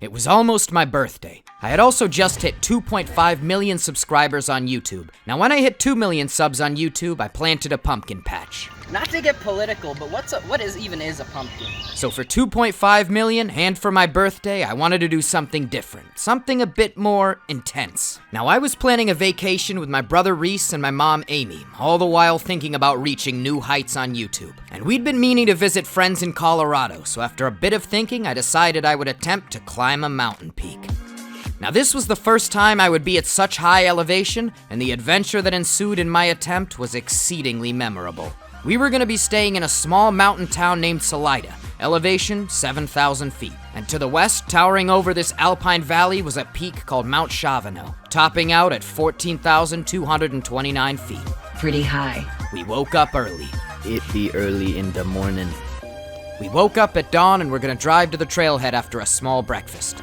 It was almost my birthday. I had also just hit 2.5 million subscribers on YouTube. Now when I hit 2 million subs on YouTube, I planted a pumpkin patch. Not to get political, but what even is a pumpkin? So for 2.5 million, and for my birthday, I wanted to do something different. Something a bit more intense. Now I was planning a vacation with my brother Reese and my mom Amy, all the while thinking about reaching new heights on YouTube. And we'd been meaning to visit friends in Colorado, so after a bit of thinking, I decided I would attempt to climb a mountain peak. Now this was the first time I would be at such high elevation, and the adventure that ensued in my attempt was exceedingly memorable. We were going to be staying in a small mountain town named Salida, elevation 7,000 feet. And to the west, towering over this alpine valley, was a peak called Mount Cavanaugh, topping out at 14,229 feet. Pretty high. We woke up early. It be early in the morning. We woke up at dawn and we're going to drive to the trailhead after a small breakfast.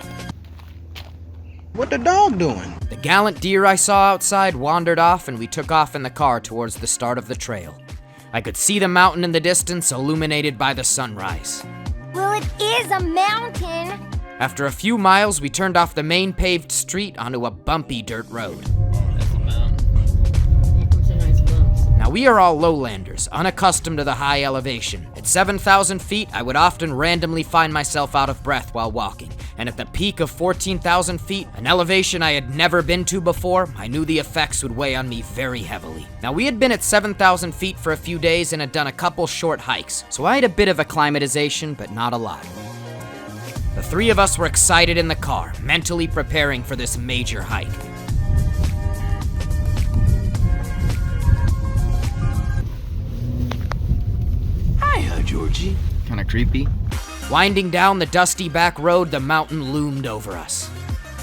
What the dog doing? The gallant deer I saw outside wandered off and we took off in the car towards the start of the trail. I could see the mountain in the distance, illuminated by the sunrise. Well, it is a mountain. After a few miles, we turned off the main paved street onto a bumpy dirt road. Now we are all lowlanders, unaccustomed to the high elevation. At 7,000 feet, I would often randomly find myself out of breath while walking. And at the peak of 14,000 feet, an elevation I had never been to before, I knew the effects would weigh on me very heavily. Now we had been at 7,000 feet for a few days and had done a couple short hikes, so I had a bit of acclimatization, but not a lot. The three of us were excited in the car, mentally preparing for this major hike. Hiya, Georgie. Kinda creepy. Winding down the dusty back road, the mountain loomed over us.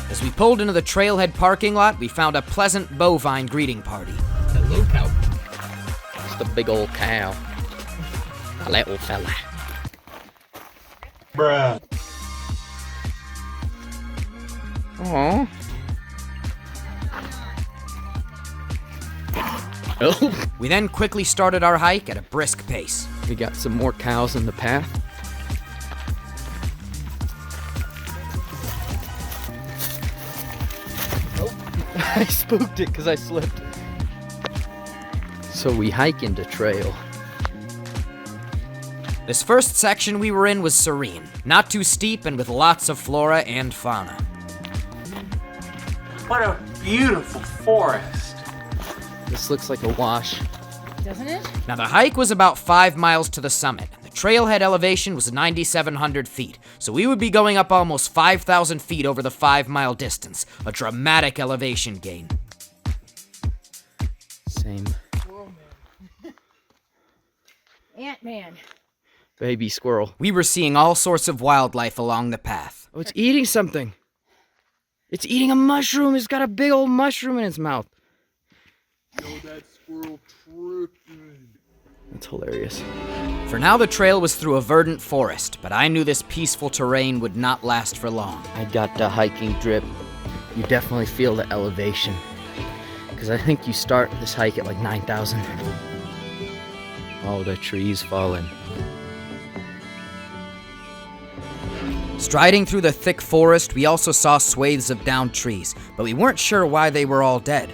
As we pulled into the trailhead parking lot, we found a pleasant bovine greeting party. Hello, cow. It's the big old cow. A little fella. Bruh. Aww. Oh. We then quickly started our hike at a brisk pace. We got some more cows in the path. I spooked it because I slipped. So we hike into trail. This first section we were in was serene, not too steep and with lots of flora and fauna. What a beautiful forest. This looks like a wash. Doesn't it? Now the hike was about 5 miles to the summit. The trailhead elevation was 9,700 feet, so we would be going up almost 5,000 feet over the 5-mile distance, a dramatic elevation gain. Same. Ant-Man. Baby squirrel. We were seeing all sorts of wildlife along the path. Oh, it's eating something. It's eating a mushroom. It's got a big old mushroom in its mouth. Oh, that squirrel tripping. That's hilarious. For now, the trail was through a verdant forest, but I knew this peaceful terrain would not last for long. I got the hiking drip. You definitely feel the elevation. Because I think you start this hike at like 9,000. Oh, the trees falling. Striding through the thick forest, we also saw swathes of downed trees, but we weren't sure why they were all dead.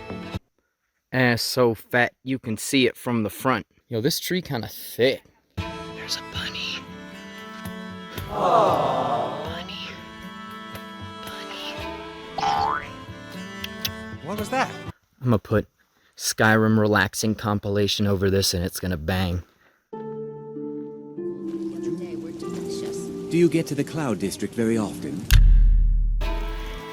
And it's so fat you can see it from the front. Yo, this tree kind of thick. There's a bunny. Oh. Bunny. Bunny. What was that? I'm gonna put Skyrim relaxing compilation over this and it's gonna bang. Do you get to the Cloud District very often?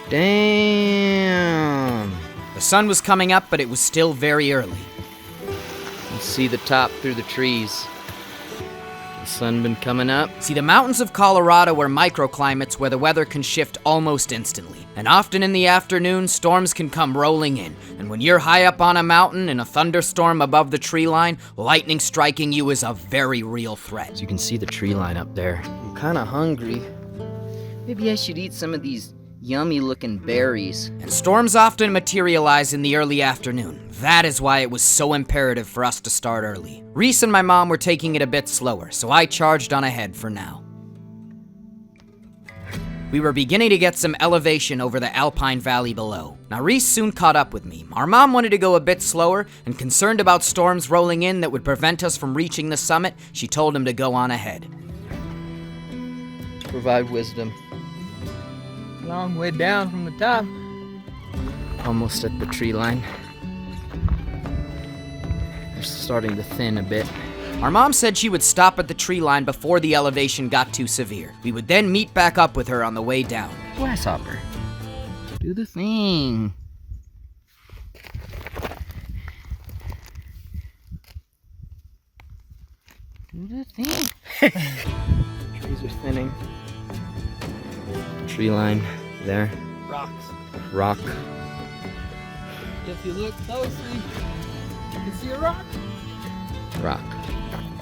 Damn. The sun was coming up, but it was still very early. You can see the top through the trees. The sun been coming up. See, the mountains of Colorado are microclimates where the weather can shift almost instantly. And often in the afternoon, storms can come rolling in. And when you're high up on a mountain in a thunderstorm above the tree line, lightning striking you is a very real threat. So you can see the tree line up there. I'm kind of hungry. Maybe I should eat some of these yummy looking berries. And storms often materialize in the early afternoon. That is why it was so imperative for us to start early. Reese and my mom were taking it a bit slower, so I charged on ahead for now. We were beginning to get some elevation over the alpine valley below. Now Reese soon caught up with me. Our mom wanted to go a bit slower, and concerned about storms rolling in that would prevent us from reaching the summit, she told him to go on ahead. Provide wisdom. Long way down from the top. Almost at the tree line. They're starting to thin a bit. Our mom said she would stop at the tree line before the elevation got too severe. We would then meet back up with her on the way down. Grasshopper. Do the thing. Do the thing. Trees are thinning. Tree line there. Rocks. Rock. If you look closely, you can see a rock. Rock.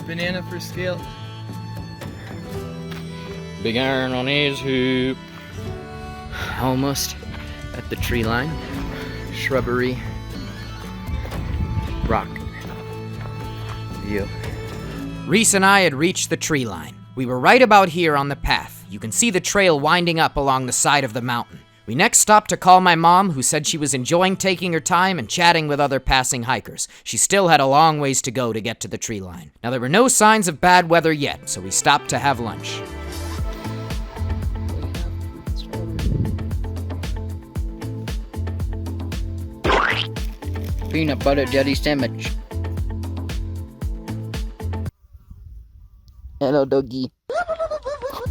Banana for scale. Big iron on his hoop. Almost at the tree line. Shrubbery. Rock. View. Reese and I had reached the tree line. We were right about here on the path. You can see the trail winding up along the side of the mountain. We next stopped to call my mom, who said she was enjoying taking her time and chatting with other passing hikers. She still had a long ways to go to get to the tree line. Now, there were no signs of bad weather yet, so we stopped to have lunch. Peanut butter jelly sandwich. Hello, doggy.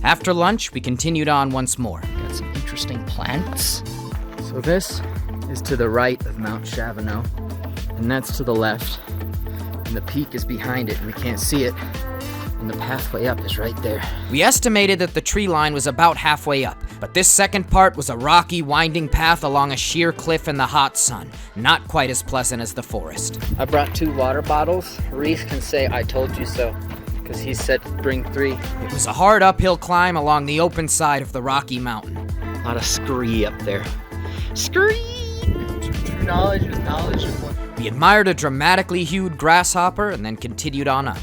After lunch, we continued on once more. Got some interesting plants. So this is to the right of Mount Cavanaugh, and that's to the left. And the peak is behind it, and we can't see it. And the pathway up is right there. We estimated that the tree line was about halfway up, but this second part was a rocky, winding path along a sheer cliff in the hot sun. Not quite as pleasant as the forest. I brought 2 water bottles. Reese can say I told you so, because he said bring 3. It was a hard uphill climb along the open side of the Rocky Mountain. A lot of scree up there. Scree! True knowledge is knowledge of what. We admired a dramatically hued grasshopper and then continued on up.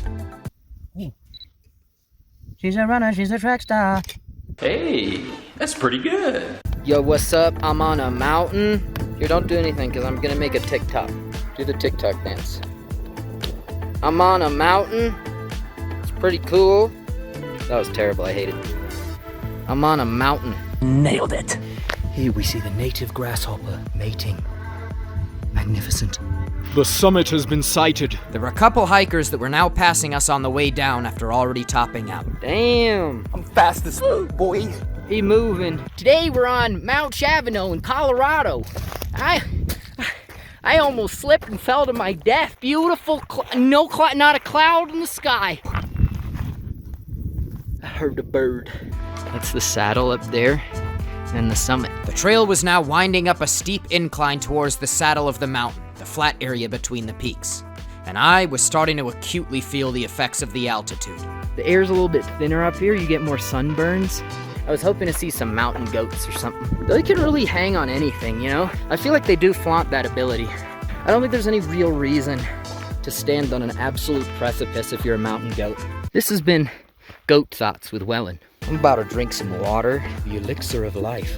She's a runner, she's a track star. Hey, that's pretty good. Yo, what's up? I'm on a mountain. Here, don't do anything, because I'm gonna make a TikTok. Do the TikTok dance. I'm on a mountain. It's pretty cool. That was terrible, I hate it. I'm on a mountain. Nailed it. Here we see the native grasshopper mating. Magnificent. The summit has been sighted. There were a couple hikers that were now passing us on the way down after already topping out. Damn. I'm fast as boy. He moving. Today we're on Mount Cavanaugh in Colorado. I almost slipped and fell to my death. Beautiful, not a cloud in the sky. I heard a bird. That's the saddle up there, and the summit. The trail was now winding up a steep incline towards the saddle of the mountain, the flat area between the peaks. And I was starting to acutely feel the effects of the altitude. The air's a little bit thinner up here, you get more sunburns. I was hoping to see some mountain goats or something. They can really hang on anything, you know? I feel like they do flaunt that ability. I don't think there's any real reason to stand on an absolute precipice if you're a mountain goat. This has been Goat Thoughts with Welyn. I'm about to drink some water, the elixir of life.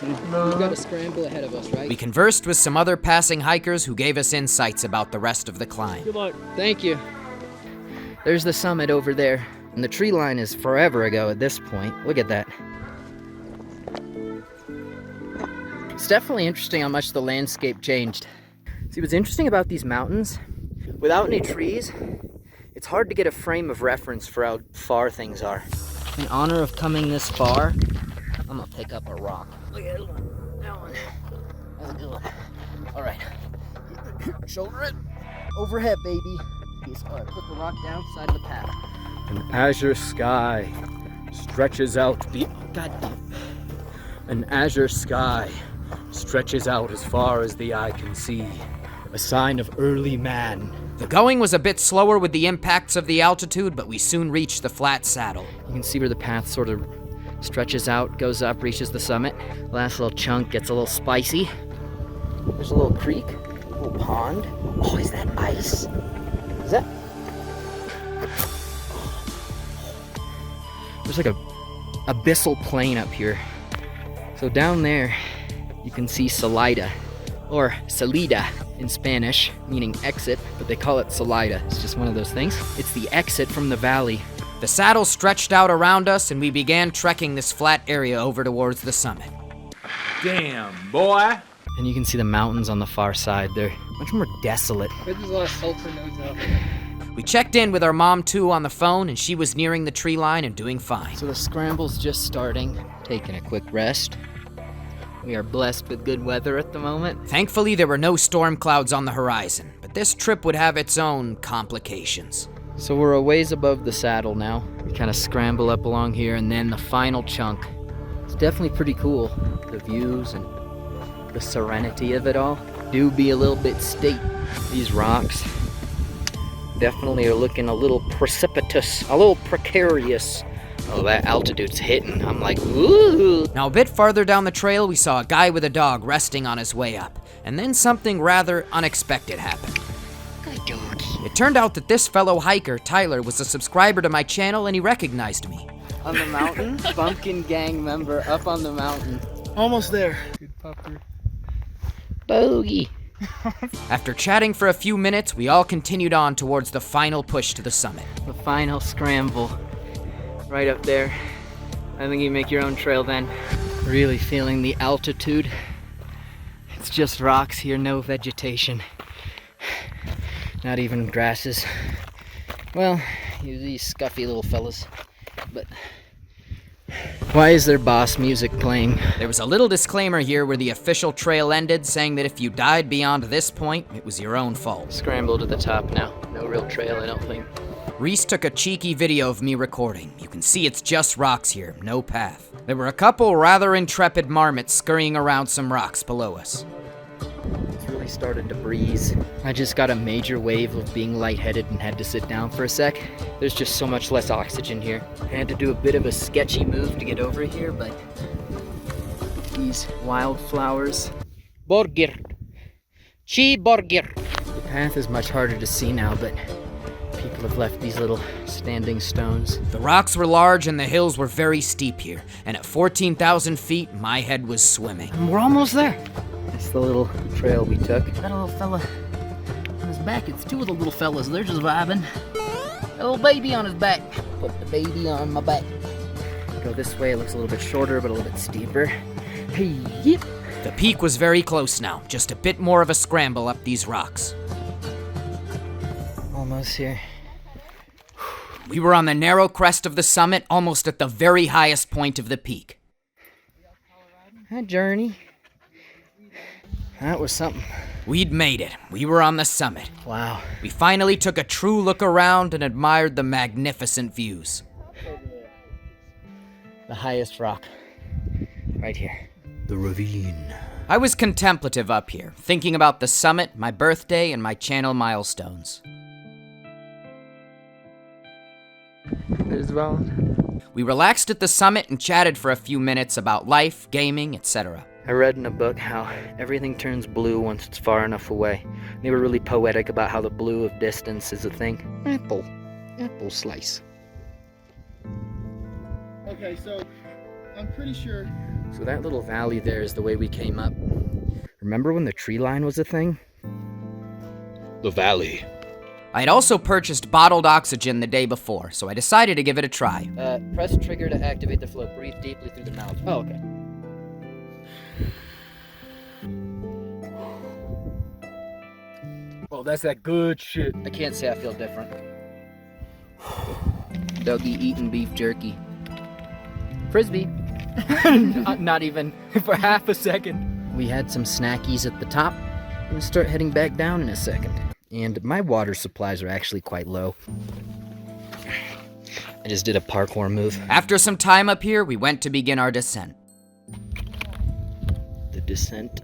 We've got a scramble ahead of us, right? We conversed with some other passing hikers who gave us insights about the rest of the climb. Good luck. Thank you. There's the summit over there, and the tree line is forever ago at this point. Look at that. It's definitely interesting how much the landscape changed. See, what's interesting about these mountains, without any trees, it's hard to get a frame of reference for how far things are. In honor of coming this far, I'm gonna pick up a rock. Look at that one. That's a good one. All right. Shoulder it. Overhead, baby. All right, put the rock down, side of the path. An azure sky stretches out An azure sky stretches out as far as the eye can see. A sign of early man. The going was a bit slower with the impacts of the altitude, but we soon reached the flat saddle. You can see where the path sort of stretches out, goes up, reaches the summit. Last little chunk gets a little spicy. There's a little creek, a little pond. Oh, is that ice? Is that? There's like a abyssal plain up here. So down there, you can see Salida, or Salida in Spanish, meaning exit, but they call it Salida. It's just one of those things. It's the exit from the valley. The saddle stretched out around us, and we began trekking this flat area over towards the summit. Damn, boy. And you can see the mountains on the far side. They're much more desolate. There's a lot of sulfur nodes out. We checked in with our mom, too, on the phone, and she was nearing the tree line and doing fine. So the scramble's just starting, taking a quick rest. We are blessed with good weather at the moment. Thankfully, there were no storm clouds on the horizon, but this trip would have its own complications. So we're a ways above the saddle now. We kind of scramble up along here, and then the final chunk. It's definitely pretty cool. The views and the serenity of it all do be a little bit steep. These rocks definitely are looking a little precipitous, a little precarious. Oh, that altitude's hitting. I'm like, ooh. Now, a bit farther down the trail, we saw a guy with a dog resting on his way up, and then something rather unexpected happened. Good doggy. It turned out that this fellow hiker, Tyler, was a subscriber to my channel, and he recognized me. On the mountain, Bumpkin Gang member up on the mountain. Almost there. Good pupper. Bogey. After chatting for a few minutes, we all continued on towards the final push to the summit. The final scramble. Right up there. I think you make your own trail then. Really feeling the altitude. It's just rocks here, no vegetation. Not even grasses. Well, these scuffy little fellas. But why is their boss music playing? There was a little disclaimer here where the official trail ended, saying that if you died beyond this point, it was your own fault. Scramble to the top now. No real trail, I don't think. Reese took a cheeky video of me recording. You can see it's just rocks here, no path. There were a couple rather intrepid marmots scurrying around some rocks below us. It's really started to breeze. I just got a major wave of being lightheaded and had to sit down for a sec. There's just so much less oxygen here. I had to do a bit of a sketchy move to get over here, but these wildflowers. Burger. Cheeseburger. The path is much harder to see now, but people have left these little standing stones. The rocks were large and the hills were very steep here, and at 14,000 feet, my head was swimming. And we're almost there. That's the little trail we took. That little fella on his back, it's two of the little fellas. They're just vibing. A little baby on his back. Put the baby on my back. Go this way, it looks a little bit shorter, but a little bit steeper. Hey, yep. The peak was very close now, just a bit more of a scramble up these rocks. Almost here. We were on the narrow crest of the summit, almost at the very highest point of the peak. Hi, Journey. That was something. We'd made it. We were on the summit. Wow. We finally took a true look around and admired the magnificent views. The highest rock. Right here. The ravine. I was contemplative up here, thinking about the summit, my birthday, and my channel milestones. There's Welyn. We relaxed at the summit and chatted for a few minutes about life, gaming, etc. I read in a book how everything turns blue once it's far enough away. They were really poetic about how the blue of distance is a thing. Apple slice. Okay, so I'm pretty sure. So that little valley there is the way we came up. Remember when the tree line was a thing? The valley. I had also purchased bottled oxygen the day before, so I decided to give it a try. Press trigger to activate the flow. Breathe deeply through the mouth. Oh, okay. Oh, that's that good shit. I can't say I feel different. Dougie eating beef jerky. Frisbee. Not even for half a second. We had some snackies at the top. I'm gonna start heading back down in a second. And my water supplies are actually quite low. I just did a parkour move. After some time up here, we went to begin our descent. The descent.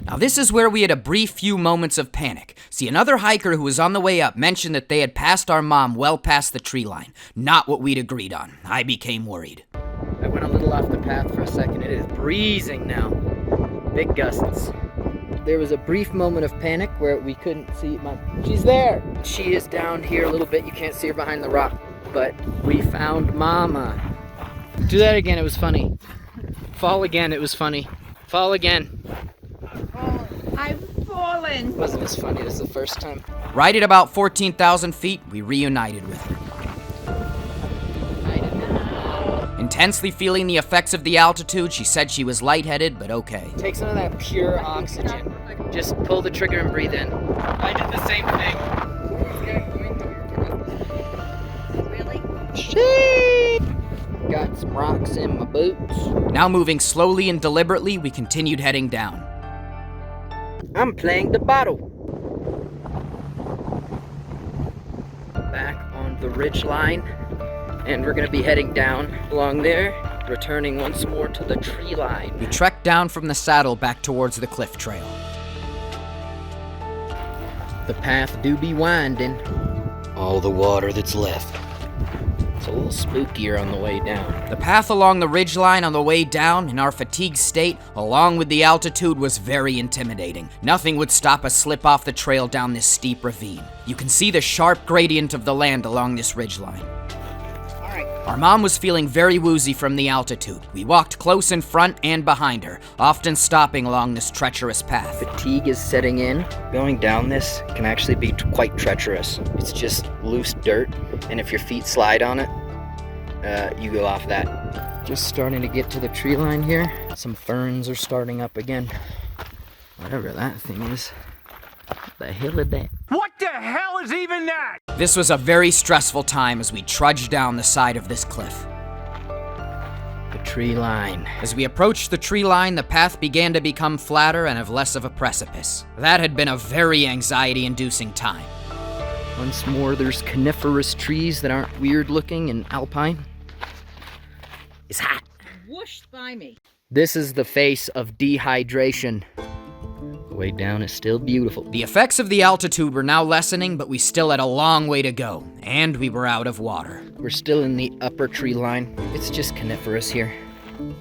Now this is where we had a brief few moments of panic. See, another hiker who was on the way up mentioned that they had passed our mom well past the tree line. Not what we'd agreed on. I became worried. I went a little off the path for a second. It is breezing now. Big gusts. There was a brief moment of panic where we couldn't see She's there! She is down here a little bit. You can't see her behind the rock. But we found Mama. Do that again, it was funny. Fall again, it was funny. Fall again. I've fallen. Wasn't as funny as the first time. Right at about 14,000 feet, we reunited with her. Intensely feeling the effects of the altitude, she said she was lightheaded, but okay. Take some of that pure oxygen. Just pull the trigger and breathe in. I did the same thing. Really? Sheesh. Got some rocks in my boots. Now moving slowly and deliberately, we continued heading down. I'm playing the bottle. Back on the ridge line, and we're gonna be heading down along there, returning once more to the tree line. We trekked down from the saddle back towards the cliff trail. The path do be winding. All the water that's left. It's a little spookier on the way down. The path along the ridgeline on the way down, in our fatigued state, along with the altitude, was very intimidating. Nothing would stop a slip off the trail down this steep ravine. You can see the sharp gradient of the land along this ridgeline. Our mom was feeling very woozy from the altitude. We walked close in front and behind her, often stopping along this treacherous path. Fatigue is setting in. Going down this can actually be quite treacherous. It's just loose dirt, and if your feet slide on it, you go off that. Just starting to get to the tree line here. Some ferns are starting up again. Whatever that thing is. What the hell is that? What the hell is even that? This was a very stressful time as we trudged down the side of this cliff. The tree line. As we approached the tree line, the path began to become flatter and of less of a precipice. That had been a very anxiety-inducing time. Once more, there's coniferous trees that aren't weird looking and alpine. It's hot. Whooshed by me. This is the face of dehydration. The way down is still beautiful. The effects of the altitude were now lessening, but we still had a long way to go, and we were out of water. We're still in the upper tree line. It's just coniferous here.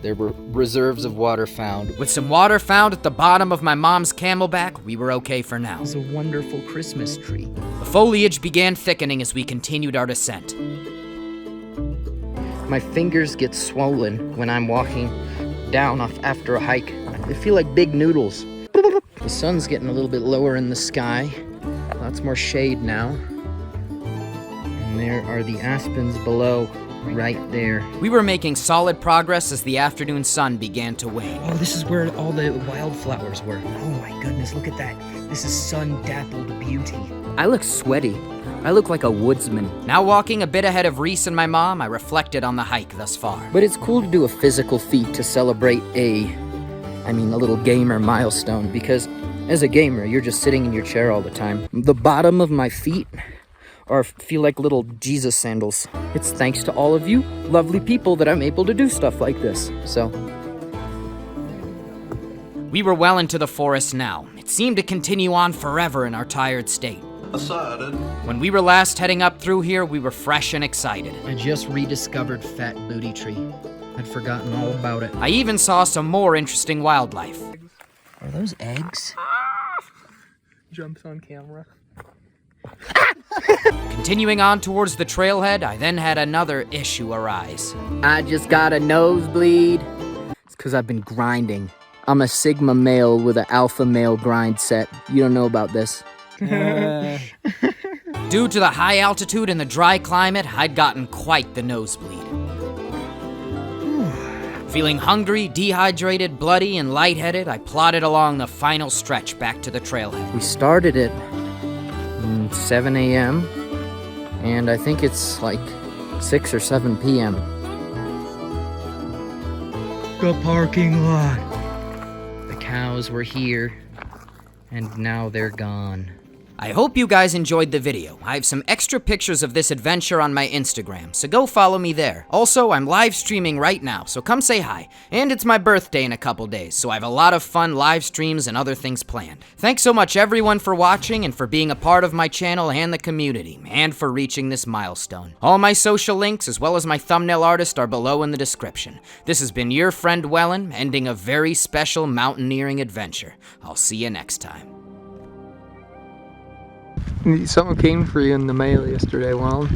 There were reserves of water found. With some water found at the bottom of my mom's camelback, we were okay for now. It was a wonderful Christmas tree. The foliage began thickening as we continued our descent. My fingers get swollen when I'm walking down after a hike. They feel like big noodles. The sun's getting a little bit lower in the sky. Lots more shade now. And there are the aspens below, right there. We were making solid progress as the afternoon sun began to wane. Oh, this is where all the wildflowers were. Oh my goodness, look at that. This is sun-dappled beauty. I look sweaty. I look like a woodsman. Now walking a bit ahead of Reese and my mom, I reflected on the hike thus far. But it's cool to do a physical feat to celebrate a little gamer milestone, because as a gamer, you're just sitting in your chair all the time. The bottom of my feet feel like little Jesus sandals. It's thanks to all of you lovely people that I'm able to do stuff like this, so. We were well into the forest now. It seemed to continue on forever in our tired state. When we were last heading up through here, we were fresh and excited. I just rediscovered Fat Booty Tree. I'd forgotten all about it. I even saw some more interesting wildlife. Are those eggs? Jumps on camera. Continuing on towards the trailhead, I then had another issue arise. I just got a nosebleed. It's because I've been grinding. I'm a Sigma male with an alpha male grind set. You don't know about this. Due to the high altitude and the dry climate, I'd gotten quite the nosebleed. Feeling hungry, dehydrated, bloody, and lightheaded, I plodded along the final stretch back to the trailhead. We started at 7 a.m. and I think it's like 6 or 7 p.m. The parking lot. The cows were here, and now they're gone. I hope you guys enjoyed the video. I have some extra pictures of this adventure on my Instagram, so go follow me there. Also, I'm live streaming right now, so come say hi. And it's my birthday in a couple days, so I have a lot of fun live streams and other things planned. Thanks so much everyone for watching and for being a part of my channel and the community, and for reaching this milestone. All my social links, as well as my thumbnail artist, are below in the description. This has been your friend Welyn, ending a very special mountaineering adventure. I'll see you next time. Something came for you in the mail yesterday, Welyn.